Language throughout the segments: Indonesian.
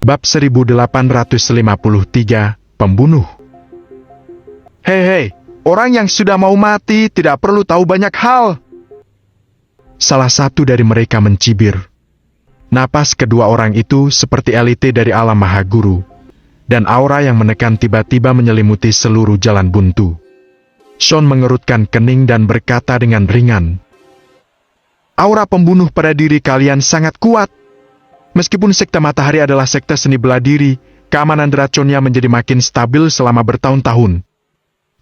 Bab 1853, Pembunuh. Hei, orang yang sudah mau mati tidak perlu tahu banyak hal. Salah satu dari mereka mencibir. Napas kedua orang itu seperti elite dari alam maha guru, dan aura yang menekan tiba-tiba menyelimuti seluruh jalan buntu. Sean mengerutkan kening dan berkata dengan ringan, "Aura pembunuh pada diri kalian sangat kuat. Meskipun sekte matahari adalah sekte seni bela diri, keamanan Draconia menjadi makin stabil selama bertahun-tahun.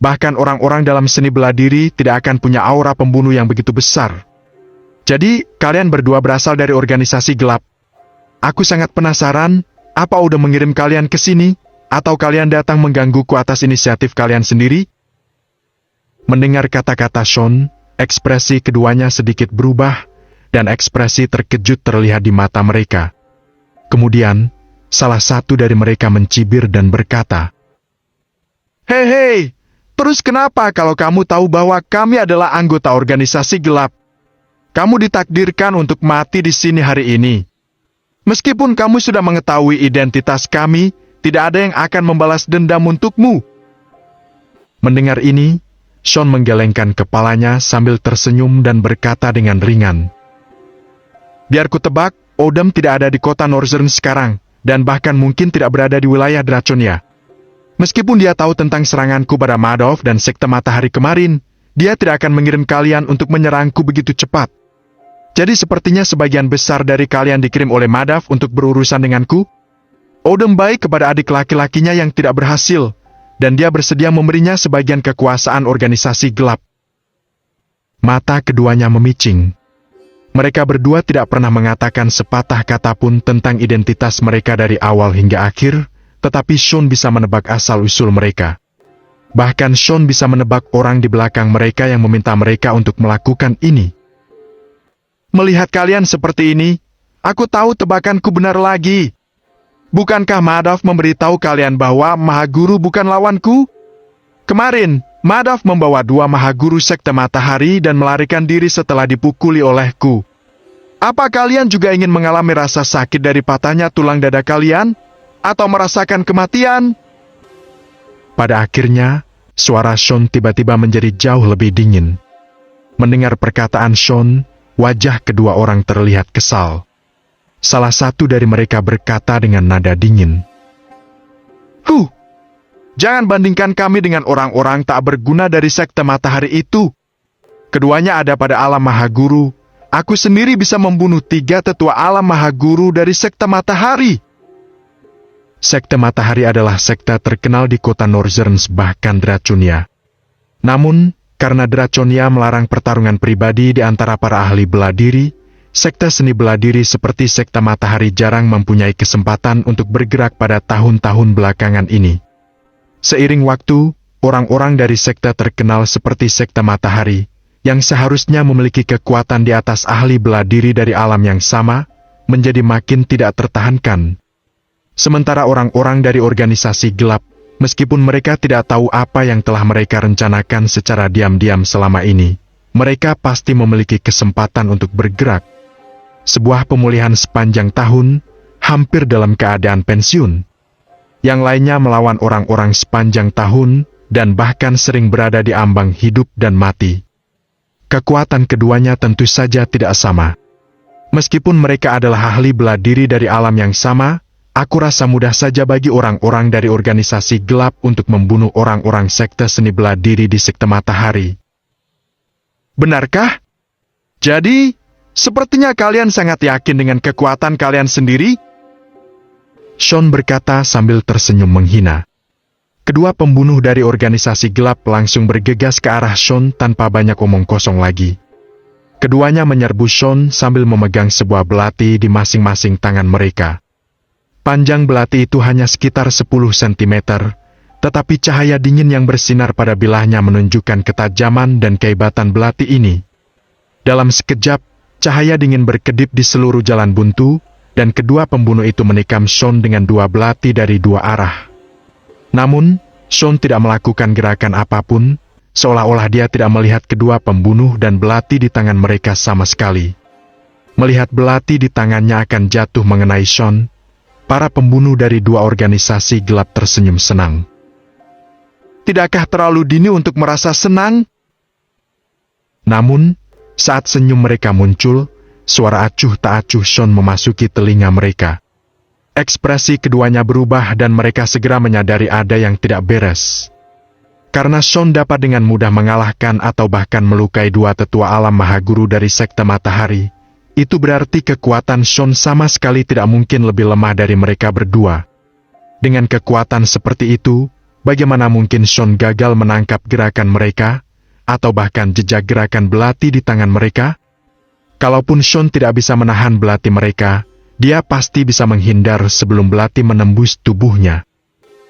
Bahkan orang-orang dalam seni bela diri tidak akan punya aura pembunuh yang begitu besar. Jadi, kalian berdua berasal dari organisasi gelap. Aku sangat penasaran, apa udah mengirim kalian ke sini, atau kalian datang menggangguku atas inisiatif kalian sendiri?" Mendengar kata-kata Sean, ekspresi keduanya sedikit berubah, dan ekspresi terkejut terlihat di mata mereka. Kemudian, salah satu dari mereka mencibir dan berkata, Hei, terus kenapa kalau kamu tahu bahwa kami adalah anggota organisasi gelap? Kamu ditakdirkan untuk mati di sini hari ini. Meskipun kamu sudah mengetahui identitas kami, tidak ada yang akan membalas dendam untukmu." Mendengar ini, Sean menggelengkan kepalanya sambil tersenyum dan berkata dengan ringan, "Biar ku tebak, Odem tidak ada di kota Northern sekarang, dan bahkan mungkin tidak berada di wilayah Draconia. Meskipun dia tahu tentang seranganku pada Madoff dan sekte matahari kemarin, dia tidak akan mengirim kalian untuk menyerangku begitu cepat. Jadi sepertinya sebagian besar dari kalian dikirim oleh Madoff untuk berurusan denganku. Odem baik kepada adik laki-lakinya yang tidak berhasil, dan dia bersedia memberinya sebagian kekuasaan organisasi gelap." Mata keduanya memicing. Mereka berdua tidak pernah mengatakan sepatah kata pun tentang identitas mereka dari awal hingga akhir, tetapi Sean bisa menebak asal-usul mereka. Bahkan Sean bisa menebak orang di belakang mereka yang meminta mereka untuk melakukan ini. "Melihat kalian seperti ini, aku tahu tebakanku benar lagi. Bukankah Madoff memberitahu kalian bahwa Mahaguru bukan lawanku? Kemarin, Madoff membawa 2 Mahaguru sekte matahari dan melarikan diri setelah dipukuli olehku. Apa kalian juga ingin mengalami rasa sakit dari patahnya tulang dada kalian? Atau merasakan kematian?" Pada akhirnya, suara Sean tiba-tiba menjadi jauh lebih dingin. Mendengar perkataan Sean, wajah kedua orang terlihat kesal. Salah satu dari mereka berkata dengan nada dingin, Jangan bandingkan kami dengan orang-orang tak berguna dari sekte matahari itu. Keduanya ada pada alam Mahaguru. Aku sendiri bisa membunuh 3 tetua alam Mahaguru dari sekte matahari." Sekte matahari adalah sekte terkenal di kota Northern bahkan Draconia. Namun, karena Draconia melarang pertarungan pribadi di antara para ahli bela diri, sekte seni bela diri seperti sekte matahari jarang mempunyai kesempatan untuk bergerak pada tahun-tahun belakangan ini. Seiring waktu, orang-orang dari sekte terkenal seperti sekte matahari, yang seharusnya memiliki kekuatan di atas ahli bela diri dari alam yang sama, menjadi makin tidak tertahankan. Sementara orang-orang dari organisasi gelap, meskipun mereka tidak tahu apa yang telah mereka rencanakan secara diam-diam selama ini, mereka pasti memiliki kesempatan untuk bergerak. Sebuah pemulihan sepanjang tahun, hampir dalam keadaan pensiun. Yang lainnya melawan orang-orang sepanjang tahun, dan bahkan sering berada di ambang hidup dan mati. Kekuatan keduanya tentu saja tidak sama. Meskipun mereka adalah ahli bela diri dari alam yang sama, aku rasa mudah saja bagi orang-orang dari organisasi gelap untuk membunuh orang-orang sekte seni bela diri di sekte matahari. Benarkah? Jadi, sepertinya kalian sangat yakin dengan kekuatan kalian sendiri? Sean berkata sambil tersenyum menghina. Kedua pembunuh dari organisasi gelap langsung bergegas ke arah Sean tanpa banyak omong kosong lagi. Keduanya menyerbu Sean sambil memegang sebuah belati di masing-masing tangan mereka. Panjang belati itu hanya sekitar 10 cm, tetapi cahaya dingin yang bersinar pada bilahnya menunjukkan ketajaman dan kehebatan belati ini. Dalam sekejap, cahaya dingin berkedip di seluruh jalan buntu, dan kedua pembunuh itu menikam Sean dengan 2 belati dari 2 arah. Namun, Sean tidak melakukan gerakan apapun, seolah-olah dia tidak melihat kedua pembunuh dan belati di tangan mereka sama sekali. Melihat belati di tangannya akan jatuh mengenai Sean, para pembunuh dari dua organisasi gelap tersenyum senang. Tidakkah terlalu dini untuk merasa senang? Namun, saat senyum mereka muncul, suara acuh tak acuh Sean memasuki telinga mereka. Ekspresi keduanya berubah dan mereka segera menyadari ada yang tidak beres. Karena Sean dapat dengan mudah mengalahkan atau bahkan melukai dua tetua alam Mahaguru dari Sekte Matahari, itu berarti kekuatan Sean sama sekali tidak mungkin lebih lemah dari mereka berdua. Dengan kekuatan seperti itu, bagaimana mungkin Sean gagal menangkap gerakan mereka, atau bahkan jejak gerakan belati di tangan mereka? Kalaupun Sean tidak bisa menahan belati mereka, dia pasti bisa menghindar sebelum belati menembus tubuhnya.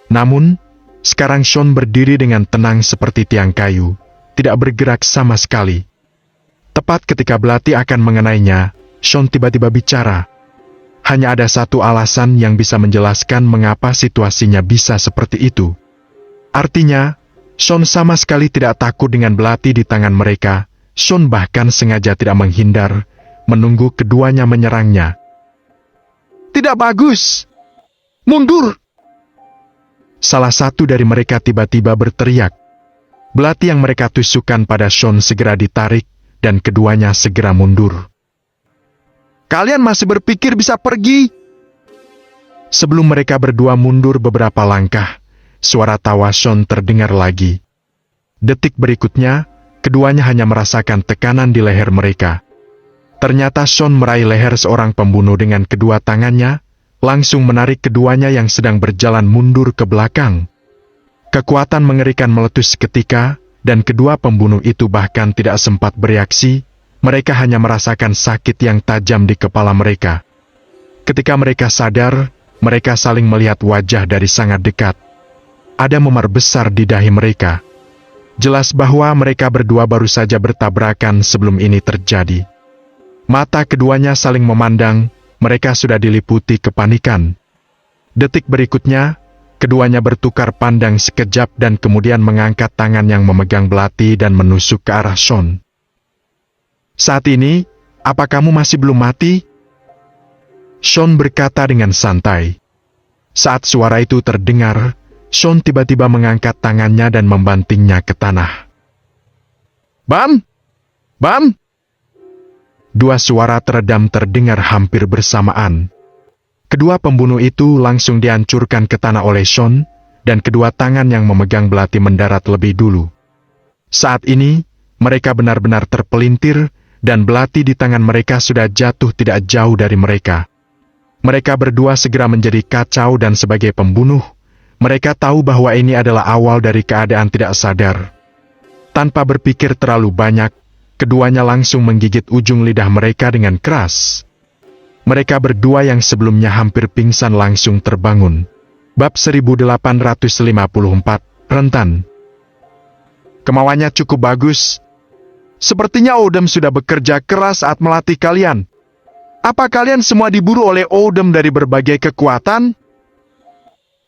Namun, sekarang Sean berdiri dengan tenang seperti tiang kayu, tidak bergerak sama sekali. Tepat ketika belati akan mengenainya, Sean tiba-tiba bicara. Hanya ada satu alasan yang bisa menjelaskan mengapa situasinya bisa seperti itu. Artinya, Sean sama sekali tidak takut dengan belati di tangan mereka. Sean bahkan sengaja tidak menghindar, menunggu keduanya menyerangnya. Tidak bagus! Mundur! Salah satu dari mereka tiba-tiba berteriak. Belati yang mereka tusukkan pada Sean segera ditarik, dan keduanya segera mundur. Kalian masih berpikir bisa pergi? Sebelum mereka berdua mundur beberapa langkah, suara tawa Sean terdengar lagi. Detik berikutnya, keduanya hanya merasakan tekanan di leher mereka. Ternyata Sean meraih leher seorang pembunuh dengan kedua tangannya, langsung menarik keduanya yang sedang berjalan mundur ke belakang. Kekuatan mengerikan meletus seketika, dan kedua pembunuh itu bahkan tidak sempat bereaksi, mereka hanya merasakan sakit yang tajam di kepala mereka. Ketika mereka sadar, mereka saling melihat wajah dari sangat dekat. Ada memar besar di dahi mereka. Jelas bahwa mereka berdua baru saja bertabrakan sebelum ini terjadi. Mata keduanya saling memandang, mereka sudah diliputi kepanikan. Detik berikutnya, keduanya bertukar pandang sekejap dan kemudian mengangkat tangan yang memegang belati dan menusuk ke arah Sean. Saat ini, apa kamu masih belum mati? Sean berkata dengan santai. Saat suara itu terdengar, Sean tiba-tiba mengangkat tangannya dan membantingnya ke tanah. Bam! Bam! Dua suara teredam terdengar hampir bersamaan. Kedua pembunuh itu langsung dihancurkan ke tanah oleh Sean, dan kedua tangan yang memegang belati mendarat lebih dulu. Saat ini, mereka benar-benar terpelintir, dan belati di tangan mereka sudah jatuh tidak jauh dari mereka. Mereka berdua segera menjadi kacau dan sebagai pembunuh, mereka tahu bahwa ini adalah awal dari keadaan tidak sadar. Tanpa berpikir terlalu banyak, keduanya langsung menggigit ujung lidah mereka dengan keras. Mereka berdua yang sebelumnya hampir pingsan langsung terbangun. Bab 1854, Rentan. Kemauannya cukup bagus. Sepertinya Odem sudah bekerja keras saat melatih kalian. Apa kalian semua diburu oleh Odem dari berbagai kekuatan?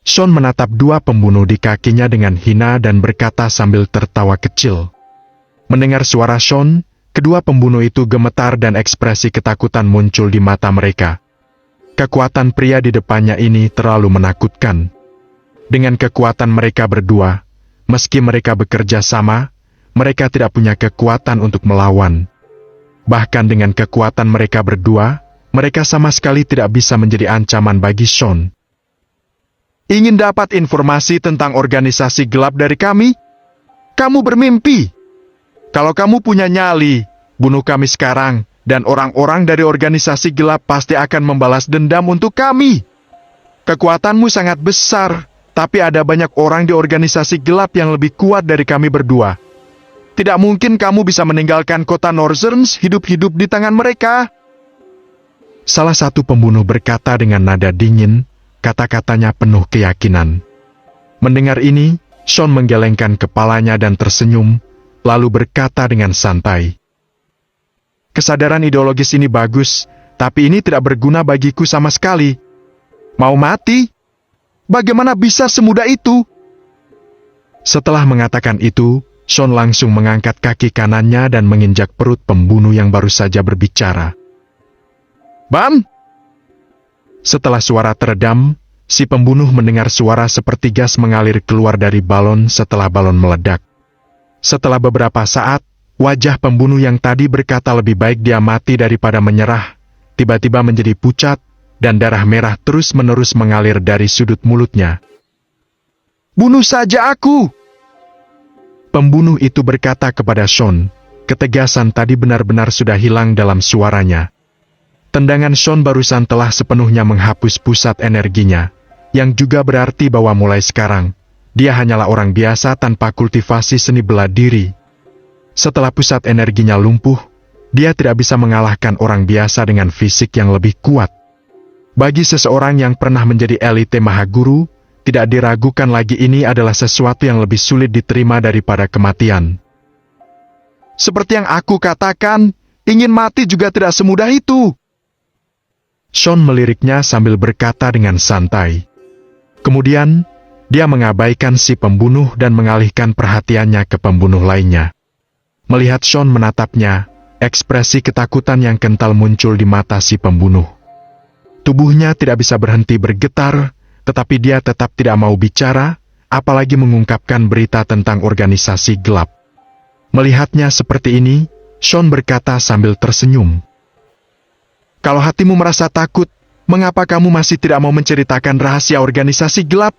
Sean menatap dua pembunuh di kakinya dengan hina dan berkata sambil tertawa kecil. Mendengar suara Sean, kedua pembunuh itu gemetar dan ekspresi ketakutan muncul di mata mereka. Kekuatan pria di depannya ini terlalu menakutkan. Dengan kekuatan mereka berdua, meski mereka bekerja sama, mereka tidak punya kekuatan untuk melawan. Bahkan dengan kekuatan mereka berdua, mereka sama sekali tidak bisa menjadi ancaman bagi Sean. Ingin dapat informasi tentang organisasi gelap dari kami? Kamu bermimpi. Kalau kamu punya nyali, bunuh kami sekarang, dan orang-orang dari organisasi gelap pasti akan membalas dendam untuk kami. Kekuatanmu sangat besar, tapi ada banyak orang di organisasi gelap yang lebih kuat dari kami berdua. Tidak mungkin kamu bisa meninggalkan kota Northerns hidup-hidup di tangan mereka. Salah satu pembunuh berkata dengan nada dingin, kata-katanya penuh keyakinan. Mendengar ini, Sean menggelengkan kepalanya dan tersenyum, lalu berkata dengan santai. Kesadaran ideologis ini bagus, tapi ini tidak berguna bagiku sama sekali. Mau mati? Bagaimana bisa semudah itu? Setelah mengatakan itu, Sean langsung mengangkat kaki kanannya dan menginjak perut pembunuh yang baru saja berbicara. Bam! Setelah suara teredam, si pembunuh mendengar suara seperti gas mengalir keluar dari balon setelah balon meledak. Setelah beberapa saat, wajah pembunuh yang tadi berkata lebih baik dia mati daripada menyerah, tiba-tiba menjadi pucat, dan darah merah terus-menerus mengalir dari sudut mulutnya. "Bunuh saja aku!" Pembunuh itu berkata kepada Sean. Ketegasan tadi benar-benar sudah hilang dalam suaranya. Tendangan Sean barusan telah sepenuhnya menghapus pusat energinya, yang juga berarti bahwa mulai sekarang, dia hanyalah orang biasa tanpa kultivasi seni bela diri. Setelah pusat energinya lumpuh, dia tidak bisa mengalahkan orang biasa dengan fisik yang lebih kuat. Bagi seseorang yang pernah menjadi elite Mahaguru, tidak diragukan lagi ini adalah sesuatu yang lebih sulit diterima daripada kematian. "Seperti yang aku katakan, ingin mati juga tidak semudah itu." Sean meliriknya sambil berkata dengan santai. Kemudian, dia mengabaikan si pembunuh dan mengalihkan perhatiannya ke pembunuh lainnya. Melihat Sean menatapnya, ekspresi ketakutan yang kental muncul di mata si pembunuh. Tubuhnya tidak bisa berhenti bergetar, tetapi dia tetap tidak mau bicara, apalagi mengungkapkan berita tentang organisasi gelap. Melihatnya seperti ini, Sean berkata sambil tersenyum. "Kalau hatimu merasa takut, mengapa kamu masih tidak mau menceritakan rahasia organisasi gelap?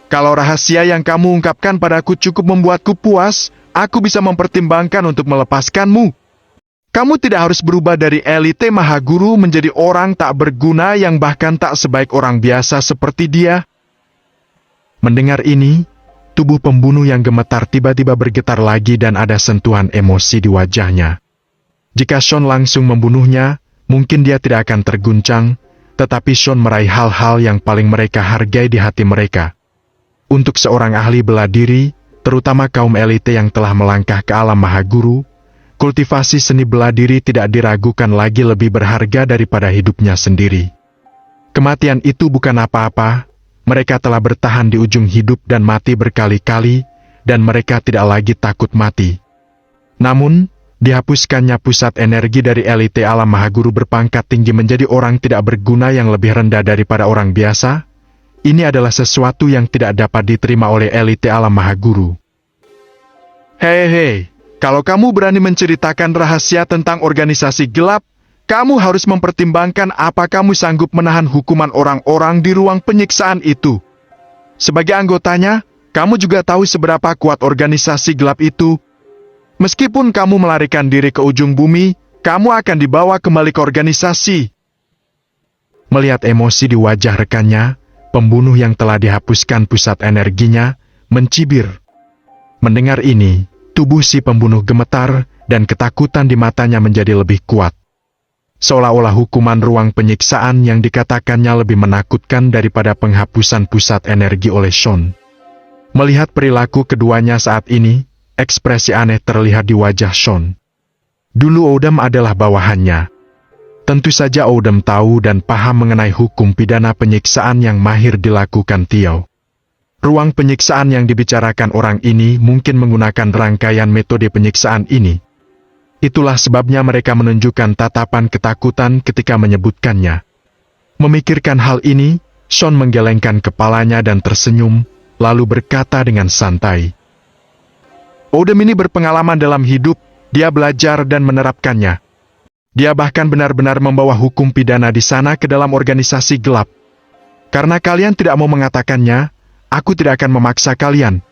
Kalau rahasia yang kamu ungkapkan padaku cukup membuatku puas, aku bisa mempertimbangkan untuk melepaskanmu. Kamu tidak harus berubah dari elite Mahaguru menjadi orang tak berguna yang bahkan tak sebaik orang biasa seperti dia." Mendengar ini, tubuh pembunuh yang gemetar tiba-tiba bergetar lagi dan ada sentuhan emosi di wajahnya. Jika Sean langsung membunuhnya, mungkin dia tidak akan terguncang, tetapi Sean meraih hal-hal yang paling mereka hargai di hati mereka. Untuk seorang ahli bela diri, terutama kaum elite yang telah melangkah ke alam Mahaguru, kultivasi seni bela diri tidak diragukan lagi lebih berharga daripada hidupnya sendiri. Kematian itu bukan apa-apa, mereka telah bertahan di ujung hidup dan mati berkali-kali, dan mereka tidak lagi takut mati. Namun, dihapuskannya pusat energi dari elite alam Mahaguru berpangkat tinggi menjadi orang tidak berguna yang lebih rendah daripada orang biasa, ini adalah sesuatu yang tidak dapat diterima oleh elite alam Mahaguru. Hei, kalau kamu berani menceritakan rahasia tentang organisasi gelap, kamu harus mempertimbangkan apa kamu sanggup menahan hukuman orang-orang di ruang penyiksaan itu. Sebagai anggotanya, kamu juga tahu seberapa kuat organisasi gelap itu. Meskipun kamu melarikan diri ke ujung bumi, kamu akan dibawa kembali ke organisasi. Melihat emosi di wajah rekannya, pembunuh yang telah dihapuskan pusat energinya, mencibir. Mendengar ini, tubuh si pembunuh gemetar, dan ketakutan di matanya menjadi lebih kuat. Seolah-olah hukuman ruang penyiksaan yang dikatakannya lebih menakutkan daripada penghapusan pusat energi oleh Sean. Melihat perilaku keduanya saat ini, ekspresi aneh terlihat di wajah Sean. Dulu Odom adalah bawahannya. Tentu saja Odom tahu dan paham mengenai hukum pidana penyiksaan yang mahir dilakukan Tio. Ruang penyiksaan yang dibicarakan orang ini mungkin menggunakan rangkaian metode penyiksaan ini. Itulah sebabnya mereka menunjukkan tatapan ketakutan ketika menyebutkannya. Memikirkan hal ini, Sean menggelengkan kepalanya dan tersenyum, lalu berkata dengan santai. Odom ini berpengalaman dalam hidup, dia belajar dan menerapkannya. Dia bahkan benar-benar membawa hukum pidana di sana ke dalam organisasi gelap. Karena kalian tidak mau mengatakannya, aku tidak akan memaksa kalian.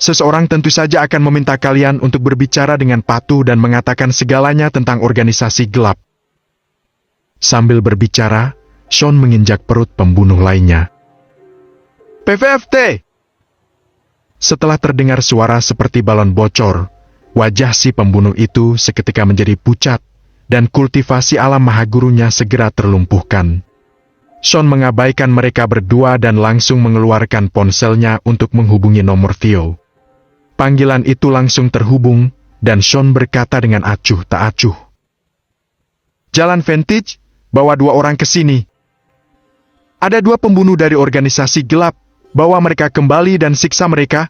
Seseorang tentu saja akan meminta kalian untuk berbicara dengan patuh dan mengatakan segalanya tentang organisasi gelap. Sambil berbicara, Sean menginjak perut pembunuh lainnya. PVFT! Setelah terdengar suara seperti balon bocor, wajah si pembunuh itu seketika menjadi pucat, dan kultivasi alam Mahagurunya segera terlumpuhkan. Sean mengabaikan mereka berdua dan langsung mengeluarkan ponselnya untuk menghubungi nomor Theo. Panggilan itu langsung terhubung, dan Sean berkata dengan acuh tak acuh. Jalan Vantage, bawa 2 orang ke sini. Ada 2 pembunuh dari organisasi gelap, bawa mereka kembali dan siksa mereka.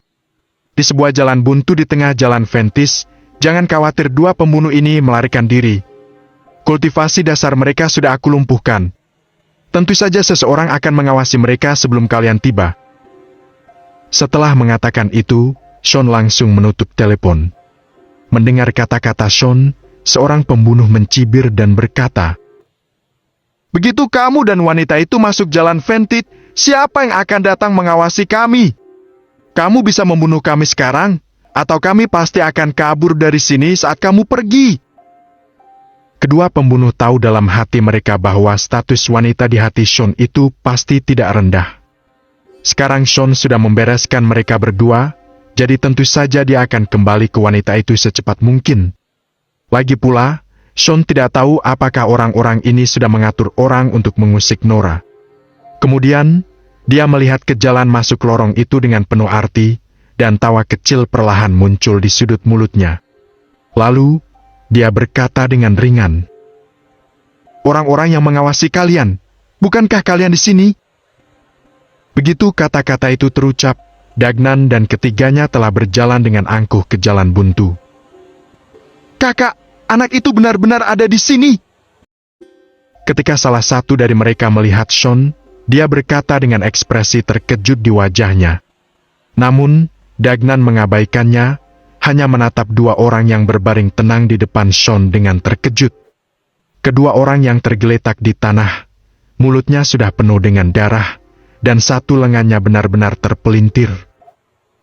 Di sebuah jalan buntu di tengah jalan Vantage, jangan khawatir 2 pembunuh ini melarikan diri. Kultivasi dasar mereka sudah aku lumpuhkan. tentu saja seseorang akan mengawasi mereka sebelum kalian tiba. Setelah mengatakan itu, Sean langsung menutup telepon. Mendengar kata-kata Sean, seorang pembunuh mencibir dan berkata, "Begitu kamu dan wanita itu masuk jalan Ventit, siapa yang akan datang mengawasi kami? Kamu bisa membunuh kami sekarang, atau kami pasti akan kabur dari sini saat kamu pergi." Kedua pembunuh tahu dalam hati mereka bahwa status wanita di hati Sean itu pasti tidak rendah. Sekarang Sean sudah membereskan mereka berdua, jadi tentu saja dia akan kembali ke wanita itu secepat mungkin. Lagi pula, Sean tidak tahu apakah orang-orang ini sudah mengatur orang untuk mengusik Nora. Kemudian, dia melihat ke jalan masuk lorong itu dengan penuh arti, dan tawa kecil perlahan muncul di sudut mulutnya. Lalu, dia berkata dengan ringan, "Orang-orang yang mengawasi kalian, bukankah kalian di sini?" Begitu kata-kata itu terucap, Dagnan dan ketiganya telah berjalan dengan angkuh ke jalan buntu. "Kakak, anak itu benar-benar ada di sini." Ketika salah satu dari mereka melihat Sean, dia berkata dengan ekspresi terkejut di wajahnya. Namun, Dagnan mengabaikannya, hanya menatap dua orang yang berbaring tenang di depan Sean dengan terkejut. Kedua orang yang tergeletak di tanah, mulutnya sudah penuh dengan darah, dan satu lengannya benar-benar terpelintir.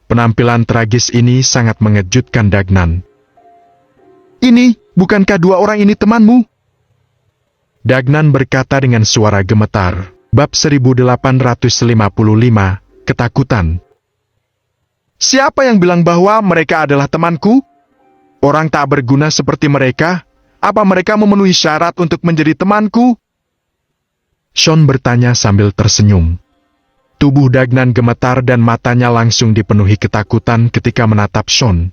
Penampilan tragis ini sangat mengejutkan Dagnan. "Ini, bukankah dua orang ini temanmu?" Dagnan berkata dengan suara gemetar. Bab 1855, Ketakutan. "Siapa yang bilang bahwa mereka adalah temanku? Orang tak berguna seperti mereka, apa mereka memenuhi syarat untuk menjadi temanku?" Sean bertanya sambil tersenyum. Tubuh Dagnan gemetar dan matanya langsung dipenuhi ketakutan ketika menatap Sean.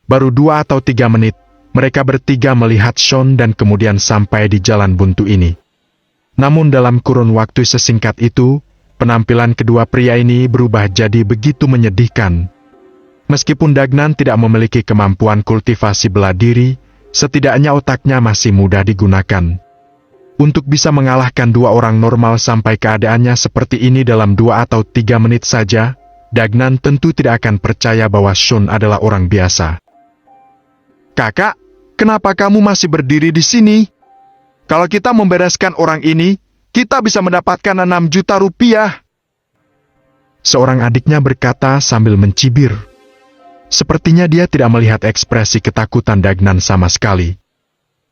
Baru 2 atau 3 menit, mereka bertiga melihat Sean dan kemudian sampai di jalan buntu ini. Namun dalam kurun waktu sesingkat itu, penampilan kedua pria ini berubah jadi begitu menyedihkan. Meskipun Dagnan tidak memiliki kemampuan kultivasi bela diri, setidaknya otaknya masih mudah digunakan. Untuk bisa mengalahkan dua orang normal sampai keadaannya seperti ini dalam 2 atau 3 menit saja, Dagnan tentu tidak akan percaya bahwa Sean adalah orang biasa. "Kakak, kenapa kamu masih berdiri di sini? Kalau kita membereskan orang ini, kita bisa mendapatkan 6 juta rupiah." Seorang adiknya berkata sambil mencibir. Sepertinya dia tidak melihat ekspresi ketakutan Dagnan sama sekali.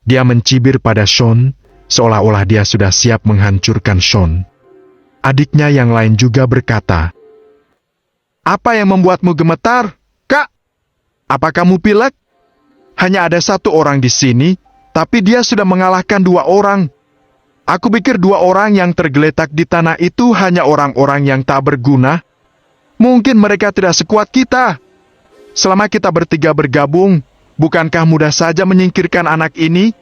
Dia mencibir pada Sean, seolah-olah dia sudah siap menghancurkan Sean. Adiknya yang lain juga berkata, "Apa yang membuatmu gemetar, Kak? Apa kamu pilek? Hanya ada 1 orang di sini, tapi dia sudah mengalahkan 2 orang. Aku pikir 2 orang yang tergeletak di tanah itu hanya orang-orang yang tak berguna. Mungkin mereka tidak sekuat kita. Selama kita bertiga bergabung, bukankah mudah saja menyingkirkan anak ini?"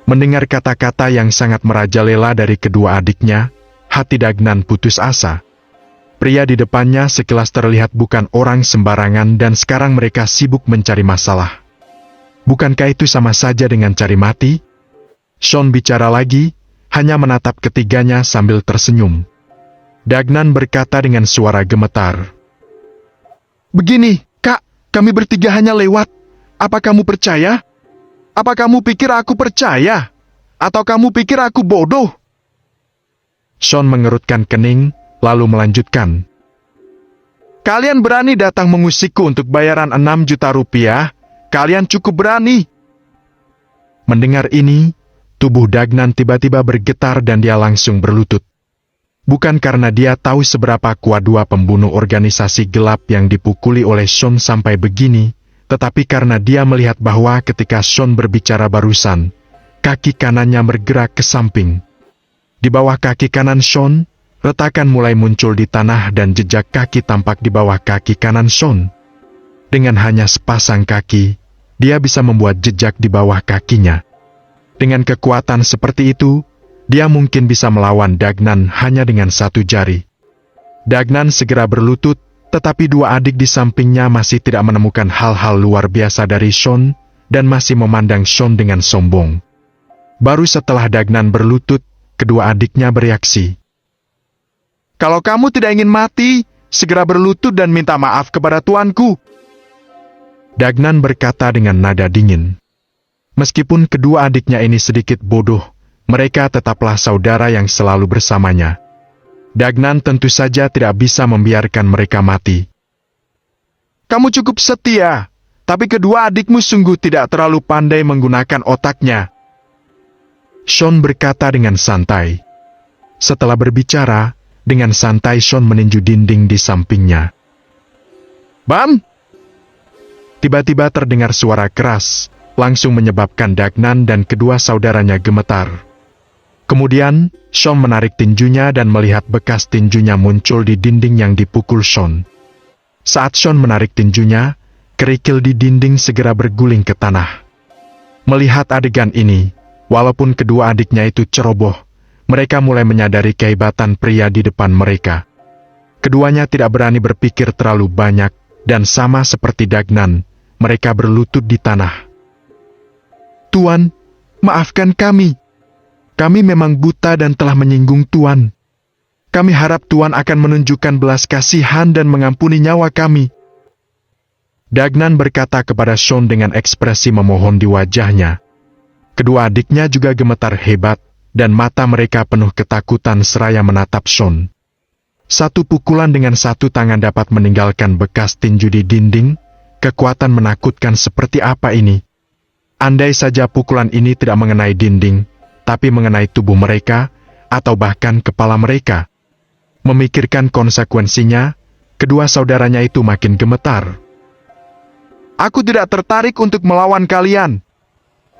Mendengar kata-kata yang sangat merajalela dari kedua adiknya, hati Dagnan putus asa. Pria di depannya sekilas terlihat bukan orang sembarangan dan sekarang mereka sibuk mencari masalah. Bukankah itu sama saja dengan cari mati? Sean bicara lagi, hanya menatap ketiganya sambil tersenyum. Dagnan berkata dengan suara gemetar, "Begini, Kak, kami bertiga hanya lewat. Apa kamu percaya? Apa kamu pikir aku percaya? Atau kamu pikir aku bodoh?" Sean mengerutkan kening, lalu melanjutkan. "Kalian berani datang mengusikku untuk bayaran 6 juta rupiah? Kalian cukup berani." Mendengar ini, tubuh Dagnan tiba-tiba bergetar dan dia langsung berlutut. Bukan karena dia tahu seberapa kuat dua pembunuh organisasi gelap yang dipukuli oleh Sean sampai begini, tetapi karena dia melihat bahwa ketika Sean berbicara barusan, kaki kanannya bergerak ke samping. Di bawah kaki kanan Sean, retakan mulai muncul di tanah dan jejak kaki tampak di bawah kaki kanan Sean. Dengan hanya sepasang kaki, dia bisa membuat jejak di bawah kakinya. Dengan kekuatan seperti itu, dia mungkin bisa melawan Dagnan hanya dengan 1 jari. Dagnan segera berlutut, tetapi 2 adik di sampingnya masih tidak menemukan hal-hal luar biasa dari Sean, dan masih memandang Sean dengan sombong. Baru setelah Dagnan berlutut, kedua adiknya bereaksi. Kalau kamu tidak ingin mati, segera berlutut dan minta maaf kepada tuanku. Dagnan berkata dengan nada dingin. Meskipun kedua adiknya ini sedikit bodoh, mereka tetaplah saudara yang selalu bersamanya. Dagnan tentu saja tidak bisa membiarkan mereka mati. Kamu cukup setia, tapi kedua adikmu sungguh tidak terlalu pandai menggunakan otaknya. Sean berkata dengan santai. Setelah berbicara, dengan santai Sean meninju dinding di sampingnya. Bam! Tiba-tiba terdengar suara keras, langsung menyebabkan Dagnan dan kedua saudaranya gemetar. Kemudian, Sean menarik tinjunya dan melihat bekas tinjunya muncul di dinding yang dipukul Sean. Saat Sean menarik tinjunya, kerikil di dinding segera berguling ke tanah. Melihat adegan ini, walaupun kedua adiknya itu ceroboh, mereka mulai menyadari kehebatan pria di depan mereka. Keduanya tidak berani berpikir terlalu banyak, dan sama seperti Dagnan, mereka berlutut di tanah. Tuan, maafkan kami. Kami memang buta dan telah menyinggung Tuan. Kami harap Tuan akan menunjukkan belas kasihan dan mengampuni nyawa kami. Dagnan berkata kepada Sean dengan ekspresi memohon di wajahnya. Kedua adiknya juga gemetar hebat, dan mata mereka penuh ketakutan seraya menatap Sean. Satu pukulan dengan satu tangan dapat meninggalkan bekas tinju di dinding. Kekuatan menakutkan seperti apa ini? Andai saja pukulan ini tidak mengenai dinding, tapi mengenai tubuh mereka, atau bahkan kepala mereka. Memikirkan konsekuensinya, kedua saudaranya itu makin gemetar. Aku tidak tertarik untuk melawan kalian.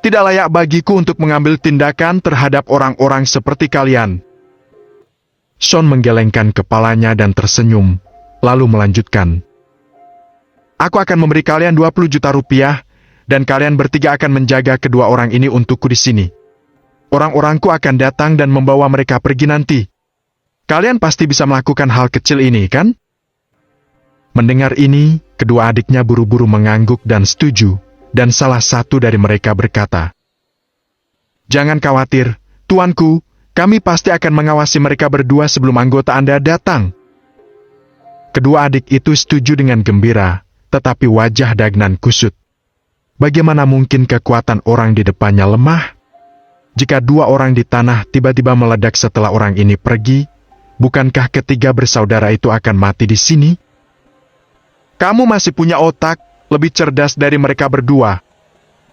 Tidak layak bagiku untuk mengambil tindakan terhadap orang-orang seperti kalian. Sean menggelengkan kepalanya dan tersenyum, lalu melanjutkan. Aku akan memberi kalian 20 juta rupiah, dan kalian bertiga akan menjaga kedua orang ini untukku di sini. Orang-orangku akan datang dan membawa mereka pergi nanti. Kalian pasti bisa melakukan hal kecil ini, kan? Mendengar ini, kedua adiknya buru-buru mengangguk dan setuju, dan salah satu dari mereka berkata, Jangan khawatir, tuanku, kami pasti akan mengawasi mereka berdua sebelum anggota Anda datang. Kedua adik itu setuju dengan gembira, tetapi wajah Dagnan kusut. Bagaimana mungkin kekuatan orang di depannya lemah? Jika dua orang di tanah tiba-tiba meledak setelah orang ini pergi, bukankah ketiga bersaudara itu akan mati di sini? Kamu masih punya otak, lebih cerdas dari mereka berdua.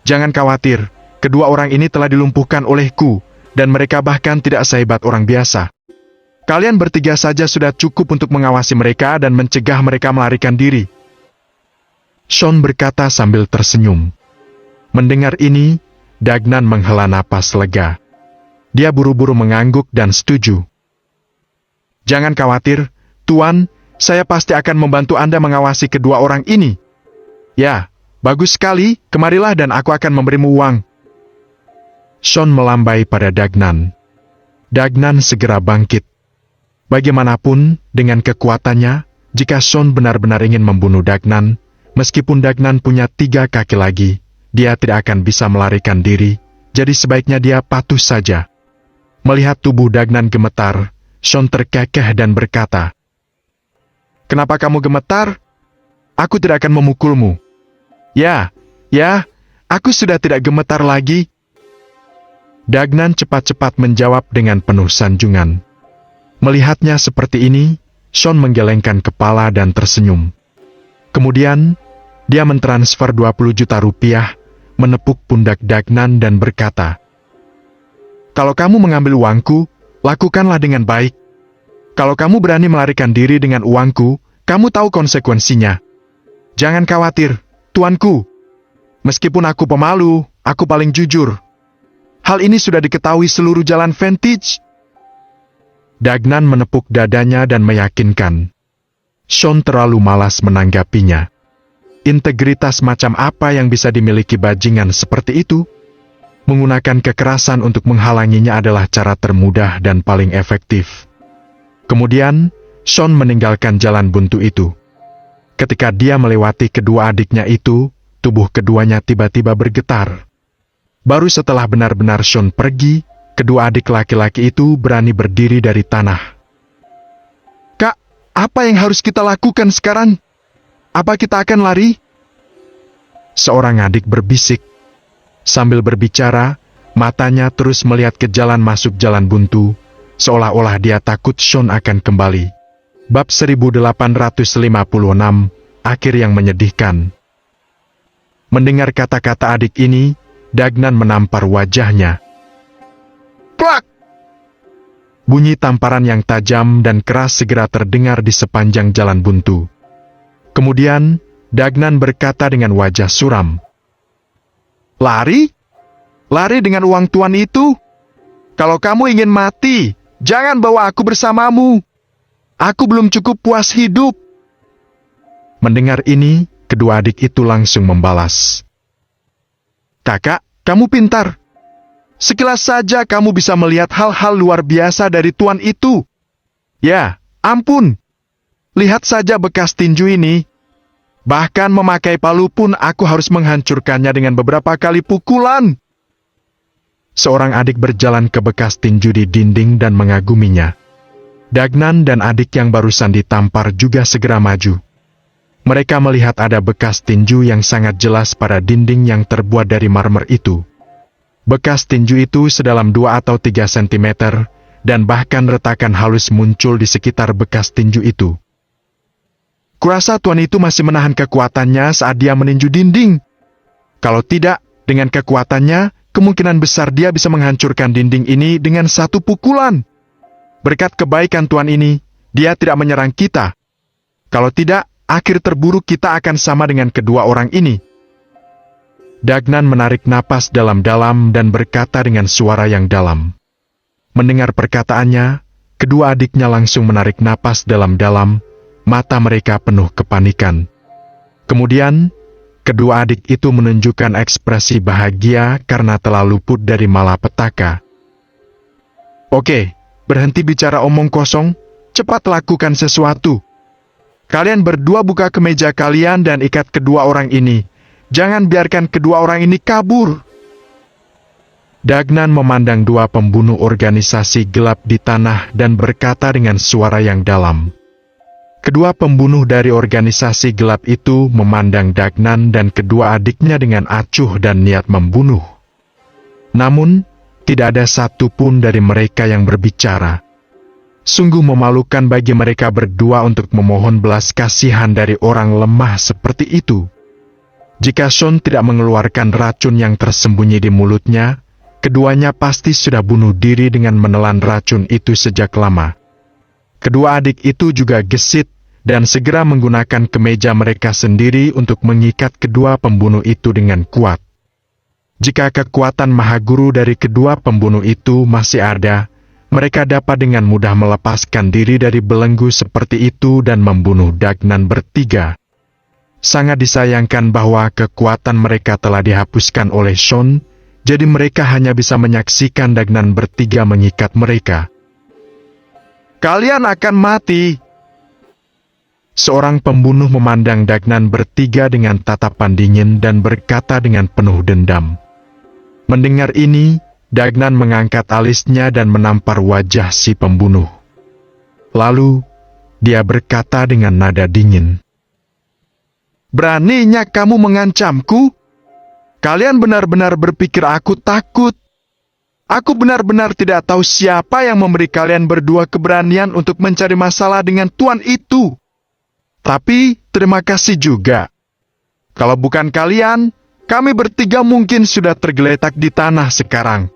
Jangan khawatir, kedua orang ini telah dilumpuhkan olehku, dan mereka bahkan tidak sehebat orang biasa. Kalian bertiga saja sudah cukup untuk mengawasi mereka dan mencegah mereka melarikan diri. Sean berkata sambil tersenyum. Mendengar ini, Dagnan menghela napas lega. Dia buru-buru mengangguk dan setuju. Jangan khawatir, Tuan, saya pasti akan membantu Anda mengawasi kedua orang ini. Ya, bagus sekali, kemarilah dan aku akan memberimu uang. Sean melambai pada Dagnan. Dagnan segera bangkit. Bagaimanapun, dengan kekuatannya, jika Sean benar-benar ingin membunuh Dagnan, meskipun Dagnan punya 3 kaki lagi, dia tidak akan bisa melarikan diri, jadi sebaiknya dia patuh saja. Melihat tubuh Dagnan gemetar, Sean terkekeh dan berkata, Kenapa kamu gemetar? Aku tidak akan memukulmu. Ya, aku sudah tidak gemetar lagi. Dagnan cepat-cepat menjawab dengan penuh sanjungan. Melihatnya seperti ini, Sean menggelengkan kepala dan tersenyum. Kemudian, dia mentransfer 20 juta rupiah, menepuk pundak Dagnan dan berkata, Kalau kamu mengambil uangku, lakukanlah dengan baik. Kalau kamu berani melarikan diri dengan uangku, kamu tahu konsekuensinya. Jangan khawatir, tuanku. Meskipun aku pemalu, aku paling jujur. Hal ini sudah diketahui seluruh jalan Vantage. Dagnan menepuk dadanya dan meyakinkan. Sean terlalu malas menanggapinya. Integritas macam apa yang bisa dimiliki bajingan seperti itu? Menggunakan kekerasan untuk menghalanginya adalah cara termudah dan paling efektif. Kemudian, Sean meninggalkan jalan buntu itu. Ketika dia melewati kedua adiknya itu, tubuh keduanya tiba-tiba bergetar. Baru setelah benar-benar Sean pergi, kedua adik laki-laki itu berani berdiri dari tanah. "Kak, apa yang harus kita lakukan sekarang? Apa kita akan lari?" Seorang adik berbisik. Sambil berbicara, matanya terus melihat ke jalan masuk jalan buntu, seolah-olah dia takut Sean akan kembali. Bab 1856, akhir yang menyedihkan. Mendengar kata-kata adik ini, Dagnan menampar wajahnya. Plak! Bunyi tamparan yang tajam dan keras segera terdengar di sepanjang jalan buntu. Kemudian, Dagnan berkata dengan wajah suram. "Lari? Lari dengan uang tuan itu? Kalau kamu ingin mati, jangan bawa aku bersamamu. Aku belum cukup puas hidup." Mendengar ini, kedua adik itu langsung membalas. "Kakak, kamu pintar. Sekilas saja kamu bisa melihat hal-hal luar biasa dari tuan itu. Ya, ampun. Lihat saja bekas tinju ini. Bahkan memakai palu pun aku harus menghancurkannya dengan beberapa kali pukulan." Seorang adik berjalan ke bekas tinju di dinding dan mengaguminya. Dagnan dan adik yang barusan ditampar juga segera maju. Mereka melihat ada bekas tinju yang sangat jelas pada dinding yang terbuat dari marmer itu. Bekas tinju itu sedalam 2 atau 3 cm, dan bahkan retakan halus muncul di sekitar bekas tinju itu. "Kurasa tuan itu masih menahan kekuatannya saat dia meninju dinding. Kalau tidak, dengan kekuatannya, kemungkinan besar dia bisa menghancurkan dinding ini dengan 1 pukulan. Berkat kebaikan tuan ini, dia tidak menyerang kita. Kalau tidak, akhir terburuk kita akan sama dengan kedua orang ini." Dagnan menarik napas dalam-dalam dan berkata dengan suara yang dalam. Mendengar perkataannya, kedua adiknya langsung menarik napas dalam-dalam, mata mereka penuh kepanikan. Kemudian, kedua adik itu menunjukkan ekspresi bahagia karena telah luput dari malapetaka. "Oke, berhenti bicara omong kosong, cepat lakukan sesuatu. Kalian berdua buka kemeja kalian dan ikat kedua orang ini. Jangan biarkan kedua orang ini kabur." Dagnan memandang 2 pembunuh organisasi gelap di tanah dan berkata dengan suara yang dalam. Kedua pembunuh dari organisasi gelap itu memandang Dagnan dan kedua adiknya dengan acuh dan niat membunuh. Namun, tidak ada satu pun dari mereka yang berbicara. Sungguh memalukan bagi mereka berdua untuk memohon belas kasihan dari orang lemah seperti itu. Jika Sean tidak mengeluarkan racun yang tersembunyi di mulutnya, keduanya pasti sudah bunuh diri dengan menelan racun itu sejak lama. Kedua adik itu juga gesit dan segera menggunakan kemeja mereka sendiri untuk mengikat kedua pembunuh itu dengan kuat. Jika kekuatan Mahaguru dari kedua pembunuh itu masih ada, mereka dapat dengan mudah melepaskan diri dari belenggu seperti itu dan membunuh Dagnan bertiga. Sangat disayangkan bahwa kekuatan mereka telah dihapuskan oleh Sean, jadi mereka hanya bisa menyaksikan Dagnan bertiga mengikat mereka. "Kalian akan mati." Seorang pembunuh memandang Dagnan bertiga dengan tatapan dingin dan berkata dengan penuh dendam. Mendengar ini, Dagnan mengangkat alisnya dan menampar wajah si pembunuh. Lalu, dia berkata dengan nada dingin. "Beraninya kamu mengancamku? Kalian benar-benar berpikir aku takut? Aku benar-benar tidak tahu siapa yang memberi kalian berdua keberanian untuk mencari masalah dengan tuan itu. Tapi, terima kasih juga. Kalau bukan kalian, kami bertiga mungkin sudah tergeletak di tanah sekarang."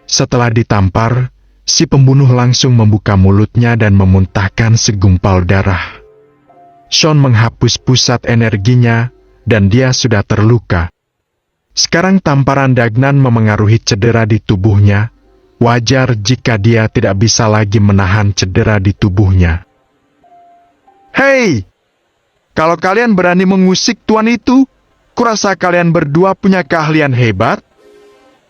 Setelah ditampar, si pembunuh langsung membuka mulutnya dan memuntahkan segumpal darah. Sean menghapus pusat energinya, dan dia sudah terluka. Sekarang tamparan Dagnan memengaruhi cedera di tubuhnya. Wajar jika dia tidak bisa lagi menahan cedera di tubuhnya. "Hei! Kalau kalian berani mengusik tuan itu, kurasa kalian berdua punya keahlian hebat.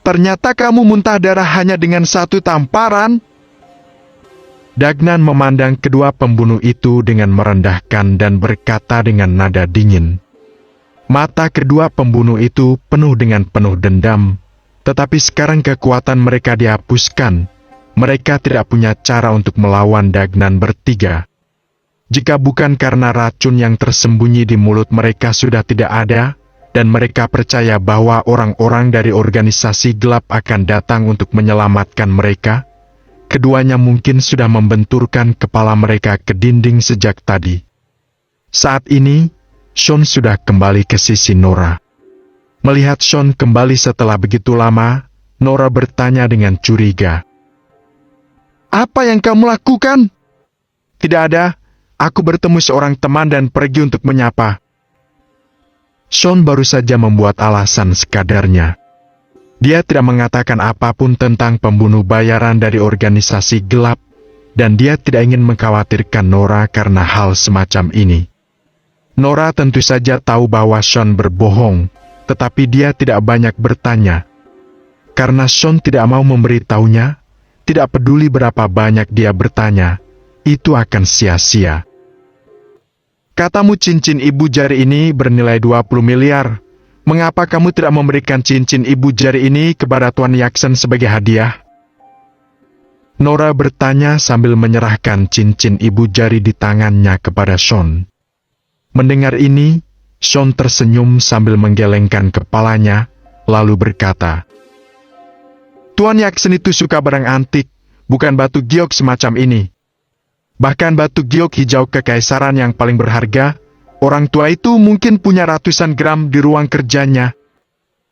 Ternyata kamu muntah darah hanya dengan 1 tamparan." Dagnan memandang kedua pembunuh itu dengan merendahkan dan berkata dengan nada dingin. Mata kedua pembunuh itu penuh dengan penuh dendam, Tetapi sekarang kekuatan mereka dihapuskan. Mereka tidak punya cara untuk melawan Dagnan bertiga. Jika bukan karena racun yang tersembunyi di mulut mereka sudah tidak ada, dan mereka percaya bahwa orang-orang dari organisasi gelap akan datang untuk menyelamatkan mereka, keduanya mungkin sudah membenturkan kepala mereka ke dinding sejak tadi. Saat ini, Sean sudah kembali ke sisi Nora. Melihat Sean kembali setelah begitu lama, Nora bertanya dengan curiga. "Apa yang kamu lakukan?" "Tidak ada, aku bertemu seorang teman dan pergi untuk menyapa." Sean baru saja membuat alasan sekadarnya. Dia tidak mengatakan apapun tentang pembunuh bayaran dari organisasi gelap, dan dia tidak ingin mengkhawatirkan Nora karena hal semacam ini. Nora tentu saja tahu bahwa Sean berbohong, tetapi dia tidak banyak bertanya. Karena Sean tidak mau memberitahunya, tidak peduli berapa banyak dia bertanya, itu akan sia-sia. "Katamu cincin ibu jari ini bernilai 20 miliar. Mengapa kamu tidak memberikan cincin ibu jari ini kepada Tuan Jackson sebagai hadiah?" Nora bertanya sambil menyerahkan cincin ibu jari di tangannya kepada Sean. Mendengar ini, Sean tersenyum sambil menggelengkan kepalanya, lalu berkata, "Tuan Jackson itu suka barang antik, bukan batu giok semacam ini. Bahkan batu giok hijau kekaisaran yang paling berharga, orang tua itu mungkin punya ratusan gram di ruang kerjanya.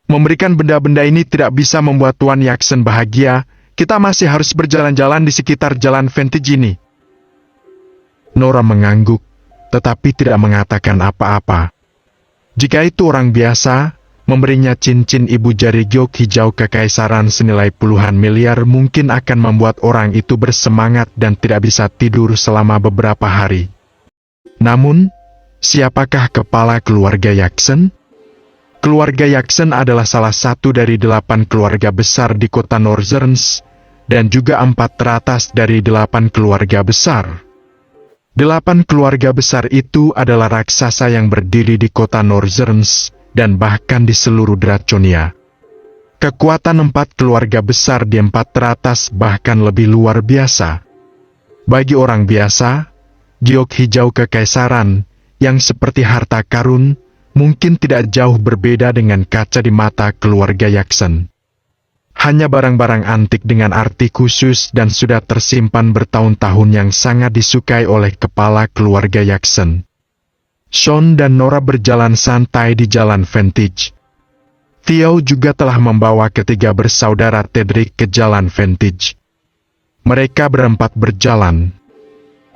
Memberikan benda-benda ini tidak bisa membuat Tuan Jackson bahagia, kita masih harus berjalan-jalan di sekitar jalan Vantage ini." Nora mengangguk, tetapi tidak mengatakan apa-apa. Jika itu orang biasa, memberinya cincin ibu jari giok hijau kekaisaran senilai puluhan miliar mungkin akan membuat orang itu bersemangat dan tidak bisa tidur selama beberapa hari. Namun, siapakah kepala keluarga Jackson? Keluarga Jackson adalah salah satu dari 8 keluarga besar di kota Northerns, dan juga 4 teratas dari 8 keluarga besar. 8 keluarga besar itu adalah raksasa yang berdiri di kota Northerns, dan bahkan di seluruh Draconia. Kekuatan 4 keluarga besar di 4 teratas bahkan lebih luar biasa. Bagi orang biasa, giok hijau kekaisaran, yang seperti harta karun, mungkin tidak jauh berbeda dengan kaca di mata keluarga Jackson. Hanya barang-barang antik dengan arti khusus dan sudah tersimpan bertahun-tahun yang sangat disukai oleh kepala keluarga Jackson. Sean dan Nora berjalan santai di jalan Vantage. Theo juga telah membawa ketiga bersaudara Tedric ke jalan Vantage. Mereka berempat berjalan.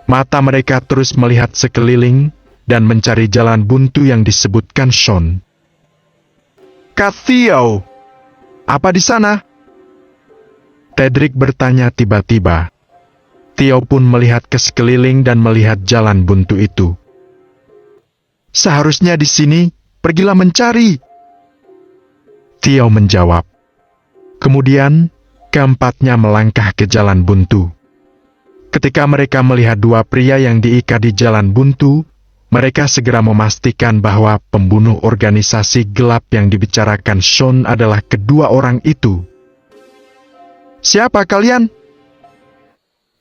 Mata mereka terus melihat sekeliling dan mencari jalan buntu yang disebutkan Sean. "Kak Theo, apa di sana?" Tedric bertanya tiba-tiba. Theo pun melihat ke sekeliling dan melihat jalan buntu itu. "Seharusnya di sini, pergilah mencari." Theo menjawab. Kemudian, keempatnya melangkah ke jalan buntu. Ketika mereka melihat 2 pria yang diikat di jalan buntu, mereka segera memastikan bahwa pembunuh organisasi gelap yang dibicarakan Sean adalah kedua orang itu. "Siapa kalian?"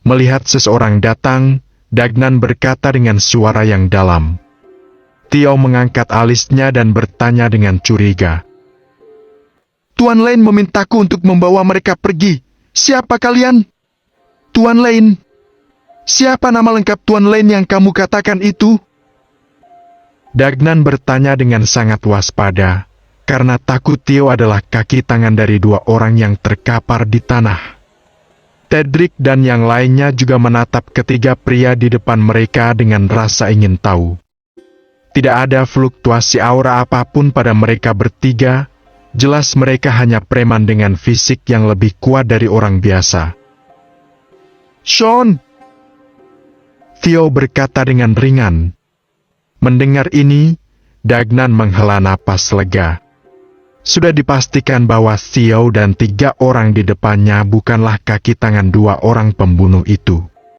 Melihat seseorang datang, Dagnan berkata dengan suara yang dalam. Theo mengangkat alisnya dan bertanya dengan curiga. "Tuan Lane memintaku untuk membawa mereka pergi. Siapa kalian?" "Tuan Lane." "Siapa nama lengkap Tuan Lane yang kamu katakan itu?" Dagnan bertanya dengan sangat waspada, karena takut Theo adalah kaki tangan dari 2 orang yang terkapar di tanah. Tedric dan yang lainnya juga menatap ketiga pria di depan mereka dengan rasa ingin tahu. Tidak ada fluktuasi aura apapun pada mereka bertiga, jelas mereka hanya preman dengan fisik yang lebih kuat dari orang biasa. "Sean!" Theo berkata dengan ringan. Mendengar ini, Dagnan menghela napas lega. Sudah dipastikan bahwa Theo dan 3 orang di depannya bukanlah kaki tangan 2 orang pembunuh itu.